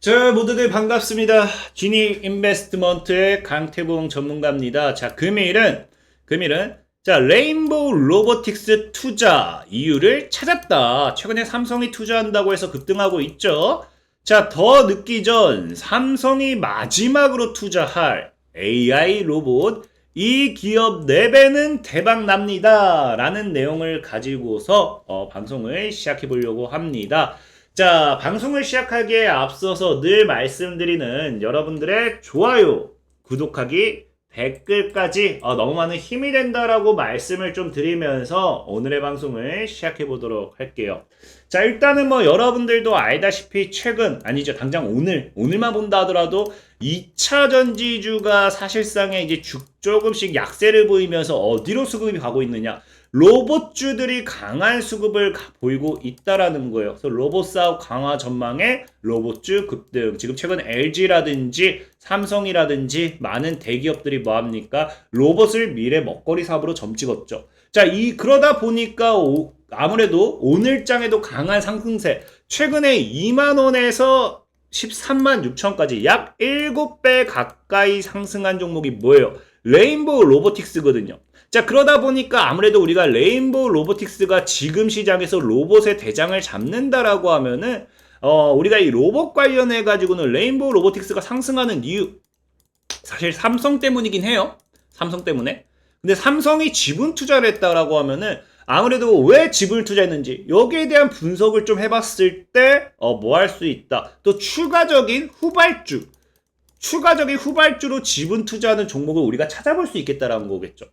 자, 모두들 반갑습니다. 지니 인베스트먼트의 강태봉 전문가입니다. 자, 금일은 레인보우 로보틱스 투자 이유를 찾았다. 최근에 삼성이 투자한다고 해서 급등하고 있죠. 자, 더 늦기 전 삼성이 마지막으로 투자할 AI 로봇 이 기업 4배는 대박 납니다. 라는 내용을 가지고서 방송을 시작해 보려고 합니다. 자, 방송을 시작하기에 앞서서 늘 말씀드리는 여러분들의 좋아요, 구독하기, 댓글까지 너무 많은 힘이 된다라고 말씀을 좀 드리면서 오늘의 방송을 시작해 보도록 할게요. 자, 일단은 여러분들도 알다시피 최근, 아니죠, 당장 오늘만 본다 하더라도 2차 전지주가 사실상의 이제 조금씩 약세를 보이면서 어디로 수급이 가고 있느냐? 로봇주들이 강한 수급을 보이고 있다라는 거예요. 그래서 로봇 사업 강화 전망에 로봇주 급등. 지금 최근 LG라든지 삼성이라든지 많은 대기업들이 뭐합니까? 로봇을 미래 먹거리 사업으로 점찍었죠. 자, 그러다 보니까 아무래도 오늘장에도 강한 상승세. 최근에 2만원에서 13만 6천까지 약 7배 가까이 상승한 종목이 뭐예요? 레인보우 로보틱스거든요. 자, 그러다 보니까 아무래도 우리가 레인보우 로보틱스가 지금 시장에서 로봇의 대장을 잡는다라고 하면은 우리가 이 로봇 관련해 가지고는 레인보우 로보틱스가 상승하는 이유 사실 삼성 때문이긴 해요. 삼성 때문에. 근데 삼성이 지분 투자를 했다라고 하면은 아무래도 왜 지분을 투자했는지 여기에 대한 분석을 좀 해봤을 때 뭐 할 수 있다. 또 추가적인 후발주로 지분 투자하는 종목을 우리가 찾아볼 수 있겠다라는 거겠죠.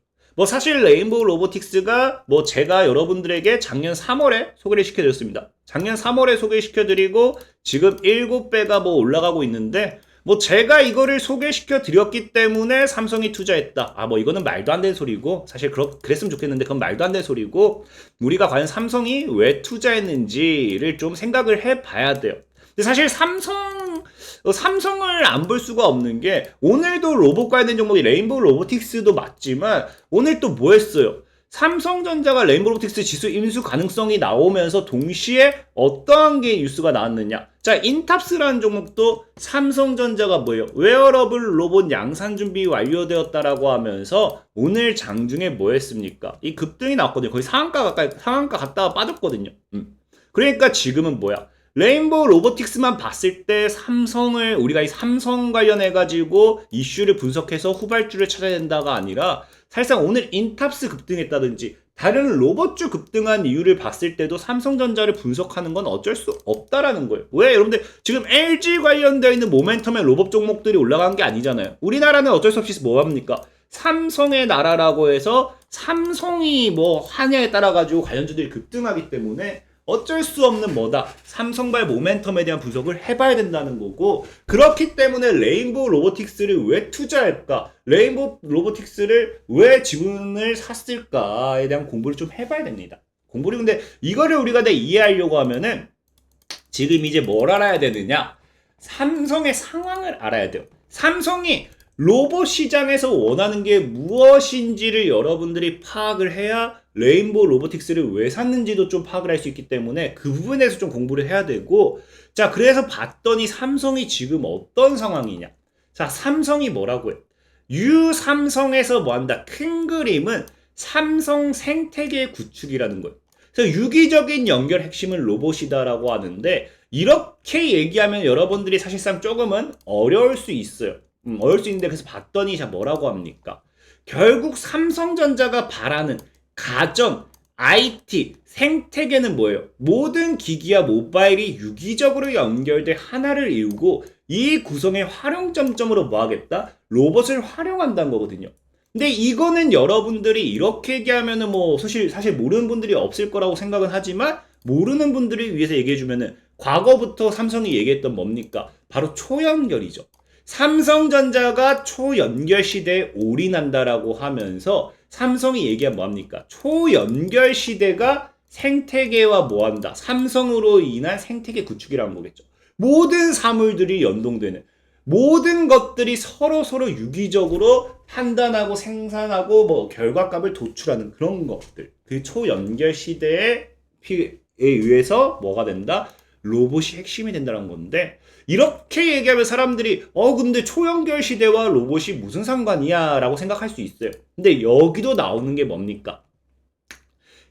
사실 레인보우 로보틱스가 제가 여러분들에게 작년 3월에 소개를 시켜드렸습니다. 작년 3월에 소개시켜드리고 지금 7배가 올라가고 있는데 제가 이거를 소개시켜드렸기 때문에 삼성이 투자했다. 이거는 말도 안 되는 소리고 사실 그랬으면 좋겠는데 그건 말도 안 되는 소리고 우리가 과연 삼성이 왜 투자했는지를 좀 생각을 해봐야 돼요. 근데 사실 삼성을 안 볼 수가 없는 게 오늘도 로봇 관련된 종목이 레인보우 로보틱스도 맞지만 오늘 또 뭐 했어요? 삼성전자가 레인보우 로보틱스 지수 인수 가능성이 나오면서 동시에 어떠한 게 뉴스가 나왔느냐? 자, 인탑스라는 종목도 삼성전자가 뭐예요? 웨어러블 로봇 양산 준비 완료되었다라고 하면서 오늘 장중에 뭐 했습니까? 이 급등이 나왔거든요. 거의 상한가 갔다가 빠졌거든요. 그러니까 지금은 뭐야? 레인보우 로보틱스만 봤을 때 우리가 이 삼성 관련해가지고 이슈를 분석해서 후발주를 찾아야 된다가 아니라 사실상 오늘 인탑스 급등했다든지 다른 로봇주 급등한 이유를 봤을 때도 삼성전자를 분석하는 건 어쩔 수 없다라는 거예요. 왜? 여러분들 지금 LG 관련되어 있는 모멘텀의 로봇 종목들이 올라간 게 아니잖아요. 우리나라는 어쩔 수 없이 뭐합니까? 삼성의 나라라고 해서 삼성이 하냐에 따라 가지고 관련주들이 급등하기 때문에 어쩔 수 없는 삼성발 모멘텀에 대한 분석을 해봐야 된다는 거고 그렇기 때문에 레인보우 로보틱스를 왜 투자할까? 레인보우 로보틱스를 왜 지분을 샀을까에 대한 공부를 좀 해봐야 됩니다. 근데 이거를 우리가 이해하려고 하면은 지금 이제 뭘 알아야 되느냐? 삼성의 상황을 알아야 돼요. 삼성이 로봇 시장에서 원하는 게 무엇인지를 여러분들이 파악을 해야 레인보우 로보틱스를 왜 샀는지도 좀 파악을 할 수 있기 때문에 그 부분에서 좀 공부를 해야 되고 자, 그래서 봤더니 삼성이 지금 어떤 상황이냐? 자, 삼성이 뭐라고 해? 유삼성에서 뭐한다? 큰 그림은 삼성 생태계 구축이라는 거예요. 그래서 유기적인 연결 핵심은 로봇이다라고 하는데 이렇게 얘기하면 여러분들이 사실상 조금은 어려울 수 있어요. 어려울 수 있는데 그래서 봤더니 자 뭐라고 합니까? 결국 삼성전자가 바라는 가전, IT, 생태계는 뭐예요? 모든 기기와 모바일이 유기적으로 연결돼 하나를 이루고 이 구성의 활용점점으로 뭐 하겠다? 로봇을 활용한다는 거거든요. 근데 이거는 여러분들이 이렇게 얘기하면은 사실 모르는 분들이 없을 거라고 생각은 하지만 모르는 분들을 위해서 얘기해주면은 과거부터 삼성이 얘기했던 뭡니까? 바로 초연결이죠. 삼성전자가 초연결 시대에 올인한다라고 하면서 삼성이 얘기한 뭐합니까? 초연결 시대가 생태계와 뭐한다? 삼성으로 인한 생태계 구축이라는 거겠죠. 모든 사물들이 연동되는 모든 것들이 서로 유기적으로 판단하고 생산하고 결과값을 도출하는 그런 것들. 그 초연결 시대에 의해서 뭐가 된다? 로봇이 핵심이 된다는 건데, 이렇게 얘기하면 사람들이 근데 초연결 시대와 로봇이 무슨 상관이야 라고 생각할 수 있어요. 근데 여기도 나오는 게 뭡니까?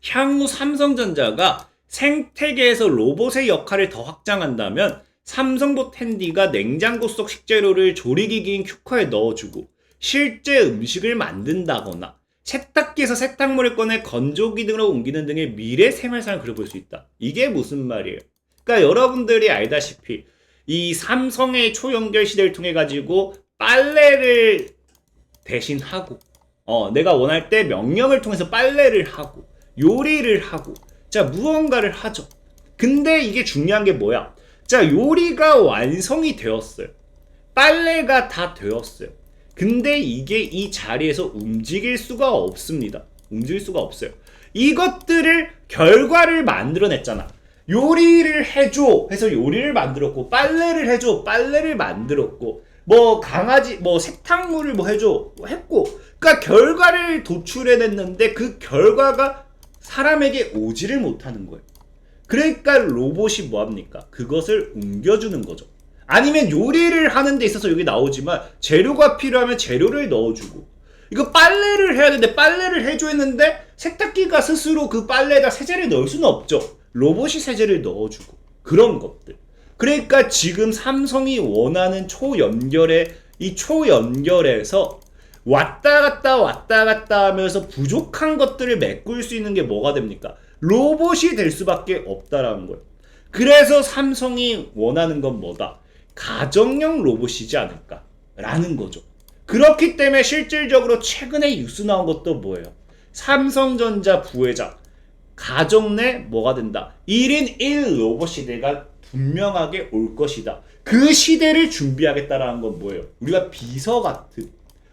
향후 삼성전자가 생태계에서 로봇의 역할을 더 확장한다면 삼성봇 핸디가 냉장고 속 식재료를 조리기기인 큐커에 넣어주고 실제 음식을 만든다거나 세탁기에서 세탁물을 꺼내 건조기 등으로 옮기는 등의 미래 생활상을 그려볼 수 있다. 이게 무슨 말이에요? 그러니까 여러분들이 알다시피 이 삼성의 초연결 시대를 통해 가지고 빨래를 대신하고 내가 원할 때 명령을 통해서 빨래를 하고 요리를 하고 자 무언가를 하죠. 근데 이게 중요한 게 뭐야? 자 요리가 완성이 되었어요. 빨래가 다 되었어요. 근데 이게 이 자리에서 움직일 수가 없습니다. 움직일 수가 없어요. 이것들을 결과를 만들어냈잖아. 요리를 해줘 해서 요리를 만들었고 빨래를 해줘 빨래를 만들었고 뭐 강아지 뭐 세탁물을 뭐 해줘 했고 그러니까 결과를 도출해냈는데 그 결과가 사람에게 오지를 못하는 거예요. 그러니까 로봇이 뭐합니까? 그것을 옮겨주는 거죠. 아니면 요리를 하는 데 있어서 여기 나오지만 재료가 필요하면 재료를 넣어주고 이거 빨래를 해야 되는데 빨래를 해줘 했는데 세탁기가 스스로 그 빨래에다 세제를 넣을 수는 없죠. 로봇이 세제를 넣어주고 그런 것들. 그러니까 지금 삼성이 원하는 초연결에 이 초연결에서 왔다 갔다 하면서 부족한 것들을 메꿀 수 있는 게 뭐가 됩니까? 로봇이 될 수밖에 없다라는 거예요. 그래서 삼성이 원하는 건 뭐다? 가정용 로봇이지 않을까라는 거죠. 그렇기 때문에 실질적으로 최근에 뉴스 나온 것도 뭐예요? 삼성전자 부회장 가정 내 뭐가 된다? 1인 1 로봇 시대가 분명하게 올 것이다. 그 시대를 준비하겠다라는 건 뭐예요? 우리가 비서 같은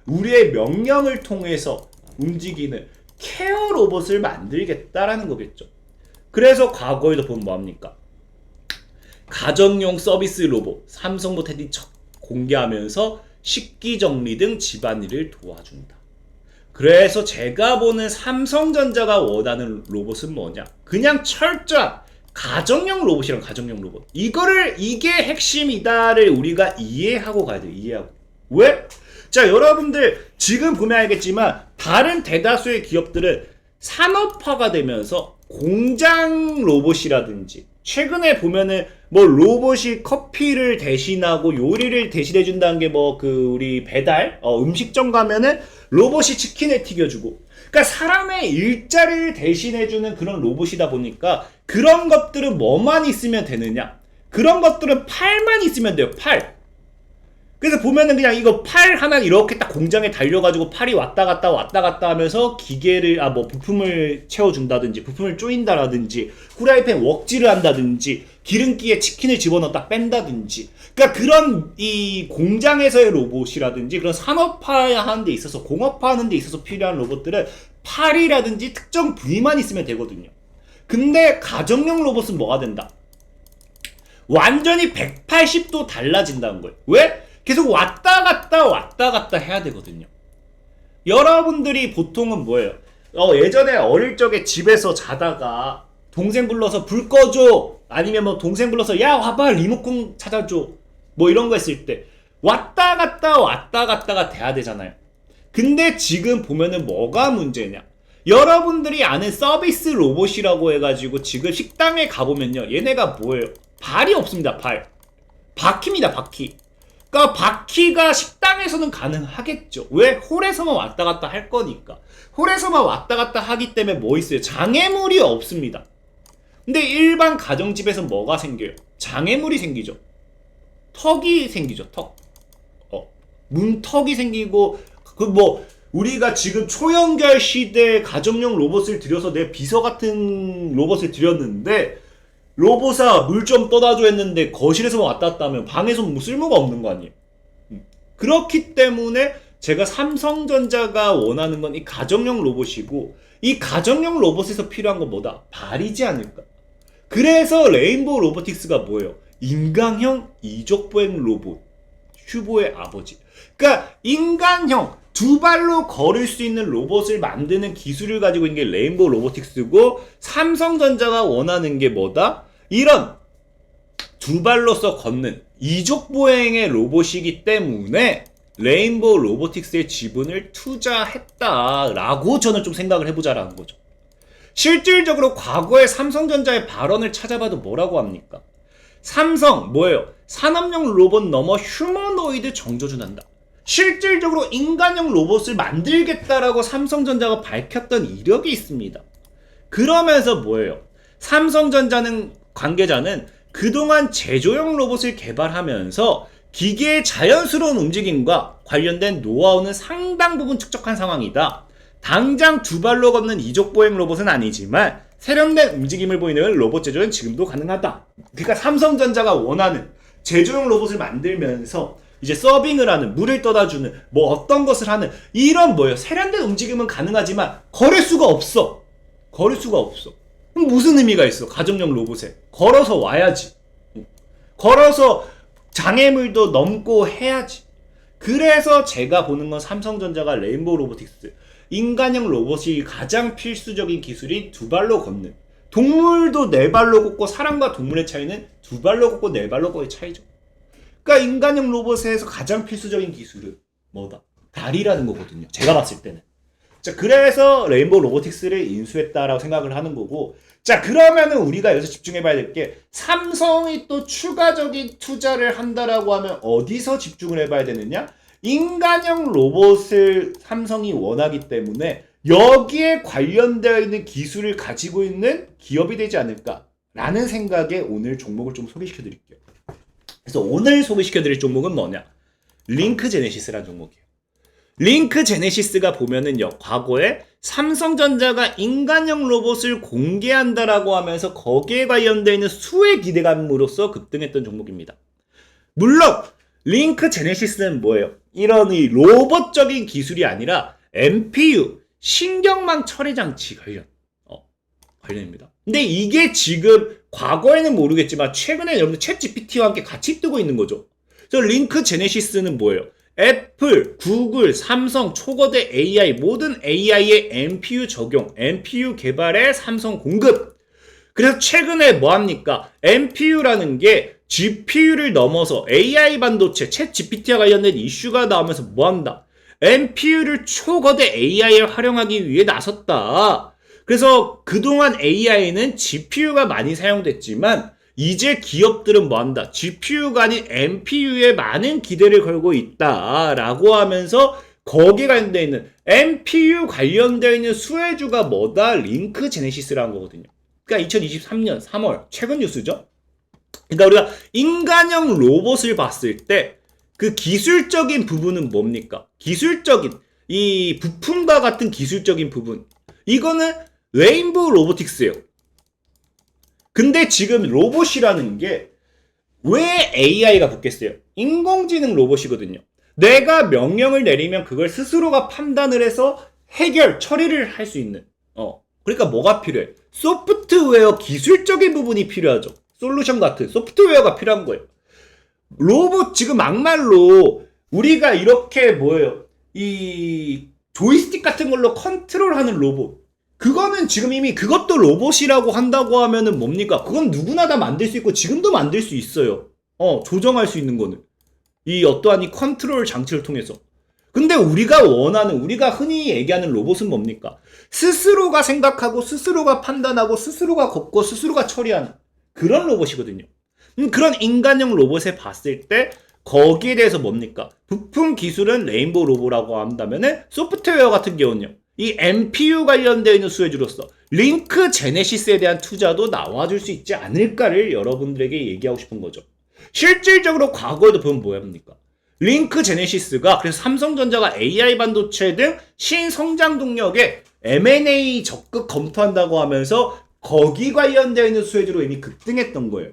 우리의 명령을 통해서 움직이는 케어 로봇을 만들겠다라는 거겠죠. 그래서 과거에도 보면 뭐합니까? 가정용 서비스 로봇 삼성봇 핸디 공개하면서 식기정리 등 집안일을 도와준다. 그래서 제가 보는 삼성전자가 원하는 로봇은 뭐냐? 그냥 철저한 가정용 로봇이랑 가정용 로봇. 이게 핵심이다를 우리가 이해하고 가야 돼요. 이해하고. 왜? 자, 여러분들 지금 보면 알겠지만 다른 대다수의 기업들은 산업화가 되면서 공장 로봇이라든지 최근에 보면은 뭐 로봇이 커피를 대신하고 요리를 대신해 준다는 게 뭐 그 우리 배달 음식점 가면은 로봇이 치킨을 튀겨주고 그러니까 사람의 일자리를 대신해 주는 그런 로봇이다 보니까 그런 것들은 뭐만 있으면 되느냐? 그런 것들은 팔만 있으면 돼요. 팔. 그래서 보면은 그냥 이거 팔 하나 이렇게 딱 공장에 달려가지고 팔이 왔다 갔다 하면서 기계를 뭐 부품을 채워준다든지 부품을 조인다라든지 후라이팬 웍질을 한다든지 기름기에 치킨을 집어넣었다 뺀다든지 그러니까 그런 이 공장에서의 로봇이라든지 그런 산업화하는 데 있어서 공업화하는 데 있어서 필요한 로봇들은 팔이라든지 특정 부위만 있으면 되거든요. 근데 가정용 로봇은 뭐가 된다? 완전히 180도 달라진다는 거예요. 왜? 계속 왔다 갔다 해야 되거든요. 여러분들이 보통은 뭐예요? 예전에 어릴 적에 집에서 자다가 동생 불러서 불 꺼줘 아니면 뭐 동생 불러서 야 와봐 리모컨 찾아줘 뭐 이런 거 했을 때 왔다 갔다가 돼야 되잖아요. 근데 지금 보면은 뭐가 문제냐? 여러분들이 아는 서비스 로봇이라고 해가지고 지금 식당에 가보면요 얘네가 뭐예요? 발이 없습니다. 발. 바퀴입니다. 바퀴. 그러니까 바퀴가 식당에서는 가능하겠죠. 왜? 홀에서만 왔다 갔다 할 거니까. 홀에서만 왔다 갔다 하기 때문에 뭐 있어요? 장애물이 없습니다. 근데 일반 가정집에서 뭐가 생겨요? 장애물이 생기죠. 턱이 생기죠. 턱. 문턱이 생기고 그 뭐 우리가 지금 초연결 시대 가정용 로봇을 들여서 내 비서 같은 로봇을 들였는데 로봇아 물 좀 떠다줘 했는데 거실에서만 왔다 갔다 하면 방에서 뭐 쓸모가 없는 거 아니에요. 그렇기 때문에 제가 삼성전자가 원하는 건 이 가정용 로봇이고 이 가정용 로봇에서 필요한 건 뭐다? 발이지 않을까. 그래서 레인보우 로보틱스가 뭐예요? 인간형 이족보행 로봇 슈보의 아버지. 그러니까 인간형 두 발로 걸을 수 있는 로봇을 만드는 기술을 가지고 있는 게 레인보우 로보틱스고 삼성전자가 원하는 게 뭐다? 이런 두 발로서 걷는 이족 보행의 로봇이기 때문에 레인보우 로보틱스의 지분을 투자했다라고 저는 좀 생각을 해보자라는 거죠. 실질적으로 과거의 삼성전자의 발언을 찾아봐도 뭐라고 합니까? 삼성 뭐예요? 산업용 로봇 넘어 휴머노이드 정조준한다. 실질적으로 인간형 로봇을 만들겠다라고 삼성전자가 밝혔던 이력이 있습니다. 그러면서 뭐예요? 삼성전자는 관계자는 그동안 제조용 로봇을 개발하면서 기계의 자연스러운 움직임과 관련된 노하우는 상당 부분 축적한 상황이다. 당장 두 발로 걷는 이족보행 로봇은 아니지만 세련된 움직임을 보이는 로봇 제조는 지금도 가능하다. 그러니까 삼성전자가 원하는 제조용 로봇을 만들면서 이제 서빙을 하는, 물을 떠다주는, 뭐 어떤 것을 하는 이런 뭐예요? 세련된 움직임은 가능하지만 걸을 수가 없어. 걸을 수가 없어. 그럼 무슨 의미가 있어? 가정용 로봇에 걸어서 와야지. 걸어서 장애물도 넘고 해야지. 그래서 제가 보는 건 삼성전자가 레인보우 로보틱스, 인간형 로봇이 가장 필수적인 기술이 두 발로 걷는, 동물도 네 발로 걷고 사람과 동물의 차이는 두 발로 걷고 네 발로 걷고의 차이죠. 그러니까 인간형 로봇에서 가장 필수적인 기술은 뭐다? 다리라는 거거든요. 제가 봤을 때는. 자, 그래서 레인보우 로보틱스를 인수했다라고 생각을 하는 거고, 자, 그러면은 우리가 여기서 집중해봐야 될 게, 삼성이 또 추가적인 투자를 한다라고 하면 어디서 집중을 해봐야 되느냐? 인간형 로봇을 삼성이 원하기 때문에 여기에 관련되어 있는 기술을 가지고 있는 기업이 되지 않을까라는 생각에 오늘 종목을 좀 소개시켜 드릴게요. 그래서 오늘 소개시켜 드릴 종목은 뭐냐? 링크 제네시스라는 종목이에요. 링크 제네시스가 보면은요, 과거에 삼성전자가 인간형 로봇을 공개한다라고 하면서 거기에 관련되어 있는 수혜 기대감으로써 급등했던 종목입니다. 물론 링크 제네시스는 뭐예요? 이런 이 로봇적인 기술이 아니라 MPU, 신경망 처리 장치 관련입니다. 근데 이게 지금 과거에는 모르겠지만 최근에 여러분들 챗 GPT와 함께 같이 뜨고 있는 거죠. 그래서 링크 제네시스는 뭐예요? 애플, 구글, 삼성, 초거대 AI, 모든 AI의 MPU 적용, MPU 개발에 삼성 공급. 그래서 최근에 뭐합니까? MPU라는 게 GPU를 넘어서 AI 반도체, 챗 GPT와 관련된 이슈가 나오면서 뭐한다? MPU를 초거대 AI에 활용하기 위해 나섰다. 그래서 그동안 AI는 GPU가 많이 사용됐지만 이제 기업들은 뭐한다? GPU가 아닌 MPU에 많은 기대를 걸고 있다라고 하면서 거기에 관련되어 있는 MPU 관련되어 있는 수혜주가 뭐다? 링크 제네시스라는 거거든요. 그러니까 2023년 3월 최근 뉴스죠. 그러니까 우리가 인간형 로봇을 봤을 때 그 기술적인 부분은 뭡니까? 기술적인 이 부품과 같은 기술적인 부분, 이거는 레인보우 로보틱스예요. 근데 지금 로봇이라는 게 왜 AI가 붙겠어요? 인공지능 로봇이거든요. 내가 명령을 내리면 그걸 스스로가 판단을 해서 해결, 처리를 할 수 있는. 그러니까 뭐가 필요해? 소프트웨어 기술적인 부분이 필요하죠. 솔루션 같은 소프트웨어가 필요한 거예요. 로봇 지금 막말로 우리가 이렇게 뭐예요? 이 조이스틱 같은 걸로 컨트롤하는 로봇. 그거는 지금 이미 그것도 로봇이라고 한다고 하면은 뭡니까? 그건 누구나 다 만들 수 있고 지금도 만들 수 있어요. 조정할 수 있는 거는. 이 어떠한 이 컨트롤 장치를 통해서. 근데 우리가 원하는, 우리가 흔히 얘기하는 로봇은 뭡니까? 스스로가 생각하고 스스로가 판단하고 스스로가 걷고 스스로가 처리하는 그런 로봇이거든요. 그런 인간형 로봇에 봤을 때 거기에 대해서 뭡니까? 부품 기술은 레인보우 로봇이라고 한다면은 소프트웨어 같은 경우는요. 이 MPU 관련되어 있는 수혜주로서 링크 제네시스에 대한 투자도 나와줄 수 있지 않을까를 여러분들에게 얘기하고 싶은 거죠. 실질적으로 과거에도 보면 뭐합니까? 링크 제네시스가 그래서 삼성전자가 AI 반도체 등 신성장 동력에 M&A 적극 검토한다고 하면서 거기 관련되어 있는 수혜주로 이미 급등했던 거예요.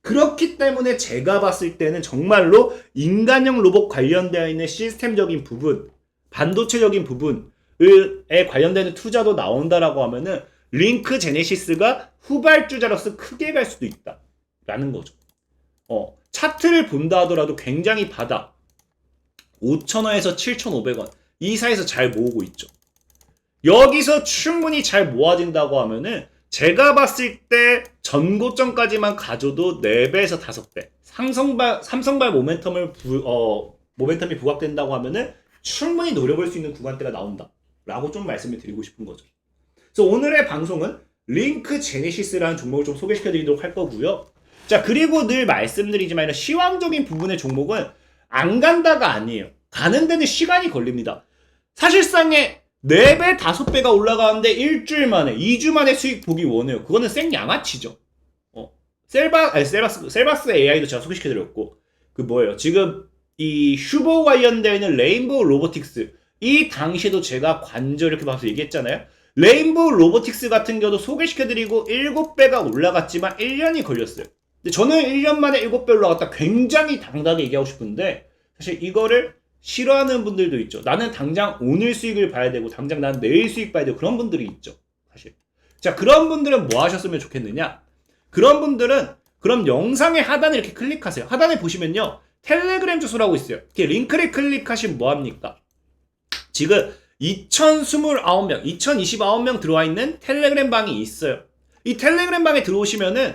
그렇기 때문에 제가 봤을 때는 정말로 인간형 로봇 관련되어 있는 시스템적인 부분, 반도체적인 부분에 관련되는 투자도 나온다라고 하면은 링크 제네시스가 후발주자로서 크게 갈 수도 있다 라는 거죠. 차트를 본다 하더라도 굉장히 바닥 5,000원에서 7,500원 이 사이에서 잘 모으고 있죠. 여기서 충분히 잘 모아진다고 하면은 제가 봤을 때 전고점까지만 가져도 4배에서 5배. 삼성발 모멘텀이 부각된다고 하면은 충분히 노려볼 수 있는 구간대가 나온다. 라고 좀 말씀을 드리고 싶은 거죠. 그래서 오늘의 방송은 링크 제네시스라는 종목을 좀 소개시켜 드리도록 할 거고요. 자, 그리고 늘 말씀드리지만 시황적인 부분의 종목은 안 간다가 아니에요. 가는 데는 시간이 걸립니다. 사실상의 4배, 5배가 올라가는데 일주일 만에, 2주 만에 수익 보기 원해요. 그거는 생 양아치죠. 셀바스 AI도 제가 소개시켜드렸고, 지금 이 슈버 관련되어 있는 레인보우 로보틱스, 이 당시에도 제가 관절 이렇게 봐서 얘기했잖아요. 레인보우 로보틱스 같은 경우도 소개시켜드리고 7배가 올라갔지만 1년이 걸렸어요. 근데 저는 1년 만에 7배 올라갔다 굉장히 당당하게 얘기하고 싶은데, 사실 이거를 싫어하는 분들도 있죠. 나는 당장 오늘 수익을 봐야 되고 당장 나는 내일 수익 봐야 되고 그런 분들이 있죠. 사실. 자, 그런 분들은 뭐 하셨으면 좋겠느냐? 그런 분들은 그럼 영상의 하단에 이렇게 클릭하세요. 하단에 보시면요. 텔레그램 주소라고 있어요. 이렇게 링크를 클릭하시면 뭐합니까? 지금 2029명, 2029명 들어와 있는 텔레그램 방이 있어요. 이 텔레그램 방에 들어오시면은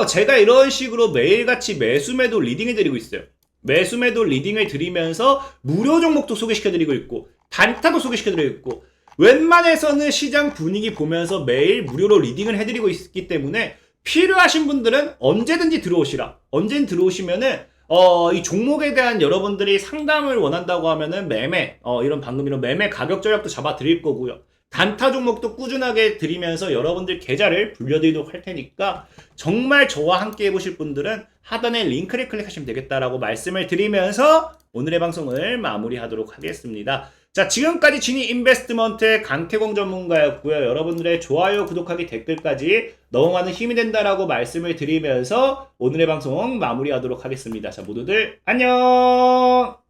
제가 이런 식으로 매일같이 매수매도 리딩해드리고 있어요. 매수매도 리딩을 드리면서 무료 종목도 소개시켜드리고 있고 단타도 소개시켜드리고 있고 웬만해서는 시장 분위기 보면서 매일 무료로 리딩을 해드리고 있기 때문에 필요하신 분들은 언제든지 들어오시라. 언제든 들어오시면은 이 종목에 대한 여러분들이 상담을 원한다고 하면은 방금 이런 매매 가격 전략도 잡아 드릴 거고요. 단타 종목도 꾸준하게 드리면서 여러분들 계좌를 불려드리도록 할 테니까 정말 저와 함께 해보실 분들은 하단에 링크를 클릭하시면 되겠다라고 말씀을 드리면서 오늘의 방송을 마무리하도록 하겠습니다. 자, 지금까지 지니 인베스트먼트의 강태공 전문가였고요. 여러분들의 좋아요, 구독하기, 댓글까지 너무 많은 힘이 된다라고 말씀을 드리면서 오늘의 방송 마무리하도록 하겠습니다. 자, 모두들 안녕!